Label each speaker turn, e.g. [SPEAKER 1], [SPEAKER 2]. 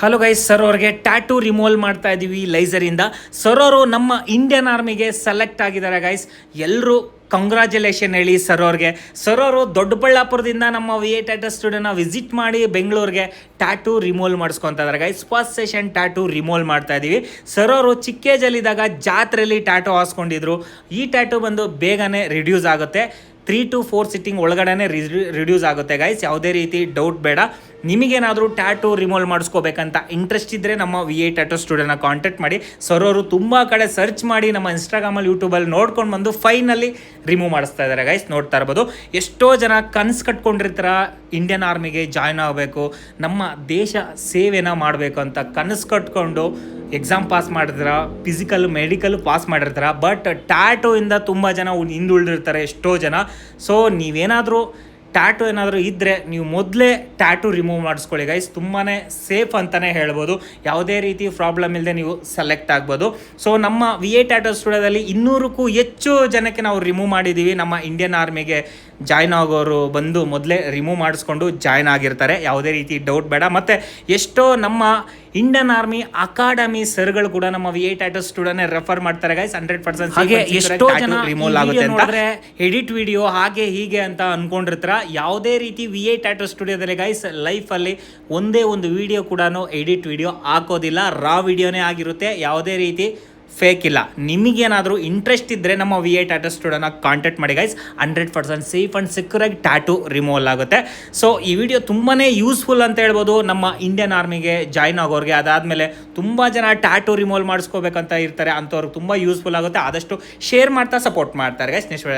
[SPEAKER 1] Hello guys, sir ಅವ್ರಿಗೆ tattoo removal ಮಾಡ್ತಾ ಇದ್ದೀವಿ ಲೈಸರಿಂದ. ಸರ್ ಅವರು ನಮ್ಮ ಇಂಡಿಯನ್ ಆರ್ಮಿಗೆ ಸೆಲೆಕ್ಟ್ ಆಗಿದ್ದಾರೆ ಗೈಸ್. ಎಲ್ಲರೂ ಕಂಗ್ರ್ಯಾಚುಲೇಷನ್ ಹೇಳಿ ಸರ್ ಅವ್ರಿಗೆ. ಸರ್ ಅವರು ದೊಡ್ಡಬಳ್ಳಾಪುರದಿಂದ ನಮ್ಮ VA ಟ್ಯಾಟೂ ಸ್ಟುಡಿಯೋನ ವಿಸಿಟ್ ಮಾಡಿ ಬೆಂಗಳೂರಿಗೆ ಟ್ಯಾಟೂ ರಿಮೂವಲ್ ಮಾಡಿಸ್ಕೊತಾ ಇದ್ದಾರೆ guys. First session tattoo removal ಮಾಡ್ತಾ ಇದ್ದೀವಿ. ಸರ್ ಅವರು ಚಿಕ್ಕ ಏಜಲ್ಲಿದ್ದಾಗ ಜಾತ್ರೆಯಲ್ಲಿ ಟ್ಯಾಟೂ ಹಾಸ್ಕೊಂಡಿದ್ರು. ಈ ಟ್ಯಾಟೂ ಬಂದು ಬೇಗನೆ ರಿಡ್ಯೂಸ್ ಆಗುತ್ತೆ. 3 to 4 ಸಿಟ್ಟಿಂಗ್ ಒಳಗಡೆ ರಿಡ್ಯೂಸ್ ಆಗುತ್ತೆ ಗೈಸ್. ಯಾವುದೇ ರೀತಿ ಡೌಟ್ ಬೇಡ. ನಿಮಗೇನಾದರೂ ಟ್ಯಾಟೂ ರಿಮೂವಲ್ ಮಾಡಿಸ್ಕೋಬೇಕಂತ ಇಂಟ್ರೆಸ್ಟ್ ಇದ್ದರೆ ನಮ್ಮ VA ಟ್ಯಾಟೂ ಸ್ಟುಡಿಯೋನ ಕಾಂಟ್ಯಾಕ್ಟ್ ಮಾಡಿ. ಸರ್ ಅವರು ತುಂಬ ಕಡೆ ಸರ್ಚ್ ಮಾಡಿ ನಮ್ಮ ಇನ್ಸ್ಟಾಗ್ರಾಮಲ್ಲಿ ಯೂಟ್ಯೂಬಲ್ಲಿ ನೋಡ್ಕೊಂಡು ಬಂದು ಫೈನಲ್ಲಿ ರಿಮೂವ್ ಮಾಡಿಸ್ತಾ ಇದ್ದಾರೆ ಗೈಸ್. ನೋಡ್ತಾ ಇರ್ಬೋದು. ಎಷ್ಟೋ ಜನ ಕನಸು ಕಟ್ಕೊಂಡಿರ್ತಾರ ಇಂಡಿಯನ್ ಆರ್ಮಿಗೆ ಜಾಯ್ನ್ ಆಗಬೇಕು, ನಮ್ಮ ದೇಶ ಸೇವೆನ ಮಾಡಬೇಕು ಅಂತ ಕನಸು ಕಟ್ಕೊಂಡು ಎಕ್ಸಾಮ್ ಪಾಸ್ ಮಾಡಿದ್ರ, ಫಿಸಿಕಲ್ ಮೆಡಿಕಲ್ ಪಾಸ್ ಮಾಡಿರ್ತಾರೆ. ಬಟ್ ಟ್ಯಾಟೂ ಇಂದ ತುಂಬ ಜನ ಹಿಂದುಳಿದಿರ್ತಾರೆ ಎಷ್ಟೋ ಜನ. ಸೊ ನೀವೇನಾದರೂ ಟ್ಯಾಟೂ ಏನಾದರೂ ಇದ್ದರೆ ನೀವು ಮೊದಲೇ ಟ್ಯಾಟೂ ರಿಮೂವ್ ಮಾಡಿಸ್ಕೊಳ್ಳಿ ಗೈಸ್. ತುಂಬಾ ಸೇಫ್ ಅಂತಲೇ ಹೇಳ್ಬೋದು. ಯಾವುದೇ ರೀತಿ ಪ್ರಾಬ್ಲಮ್ ಇಲ್ಲದೆ ನೀವು ಸೆಲೆಕ್ಟ್ ಆಗ್ಬೋದು. ಸೊ ನಮ್ಮ VA ಟ್ಯಾಟೂ ಸ್ಟುಡಿಯೋದಲ್ಲಿ 200ಕ್ಕೂ ಹೆಚ್ಚು ಜನಕ್ಕೆ ನಾವು ರಿಮೂವ್ ಮಾಡಿದ್ದೀವಿ. ನಮ್ಮ ಇಂಡಿಯನ್ ಆರ್ಮಿಗೆ ಜಾಯ್ನ್ ಆಗೋರು ಬಂದು ಮೊದಲೇ ರಿಮೂವ್ ಮಾಡಿಸ್ಕೊಂಡು ಜಾಯ್ನ್ ಆಗಿರ್ತಾರೆ. ಯಾವುದೇ ರೀತಿ ಡೌಟ್ ಬೇಡ. ಮತ್ತು ಎಷ್ಟೋ ನಮ್ಮ ಇಂಡಿಯನ್ ಆರ್ಮಿ ಅಕಾಡೆಮಿ ಸರ್ಗಳು ಕೂಡ ನಮ್ಮ VA ಟ್ಯಾಟೂ ಸ್ಟುಡಿಯೋನೇ ರೆಫರ್ ಮಾಡ್ತಾರೆ ಗೈಸ್. 100% ಹಾಗೆ ಎಷ್ಟೋ ಜನ ರಿಮೂವ್ ಆಗುತ್ತೆ ಅಂತ ಎಡಿಟ್ ವಿಡಿಯೋ ಹಾಗೆ ಹೀಗೆ ಅಂತ ಅನ್ಕೊಂಡಿರ್ತಾರ. ಯಾವುದೇ ರೀತಿ VA ಟ್ಯಾಟೂ ಸ್ಟುಡಿಯೋದಲ್ಲಿ ಗೈಸ್ ಲೈಫಲ್ಲಿ ಒಂದೇ ಒಂದು ವಿಡಿಯೋ ಕೂಡ ಎಡಿಟ್ ವಿಡಿಯೋ ಹಾಕೋದಿಲ್ಲ. ರಾ ವಿಡಿಯೋನೇ ಆಗಿರುತ್ತೆ. ಯಾವುದೇ ರೀತಿ ಫೇಕ್ ಇಲ್ಲ. ನಿಮಗೇನಾದರೂ ಇಂಟ್ರೆಸ್ಟ್ ಇದ್ದರೆ ನಮ್ಮ VA ಟ್ಯಾಟೂ ಸ್ಟುಡಿಯೋನ ಕಾಂಟ್ಯಾಕ್ಟ್ ಮಾಡಿ ಗೈಸ್. 100% ಸೇಫ್ ಆ್ಯಂಡ್ ಸೆಕ್ಯೂರಾಗಿ ಟ್ಯಾಟೂ ರಿಮೂವಲ್ ಆಗುತ್ತೆ. ಸೊ ಈ ವಿಡಿಯೋ ತುಂಬಾ ಯೂಸ್ಫುಲ್ ಅಂತ ಹೇಳ್ಬೋದು ನಮ್ಮ ಇಂಡಿಯನ್ ಆರ್ಮಿಗೆ ಜಾಯ್ನ್ ಆಗೋರಿಗೆ. ಅದಾದಮೇಲೆ ತುಂಬ ಜನ ಟ್ಯಾಟೂ ರಿಮೂವಲ್ ಮಾಡಿಸ್ಕೋಬೇಕಂತ ಇರ್ತಾರೆ, ಅಂಥವ್ರಿಗೆ ತುಂಬ ಯೂಸ್ಫುಲ್ ಆಗುತ್ತೆ. ಆದಷ್ಟು ಶೇರ್ ಮಾಡ್ತಾ ಸಪೋರ್ಟ್ ಮಾಡ್ತಾರೆ ಗೈಸ್. ನೆಕ್ಸ್ಟ್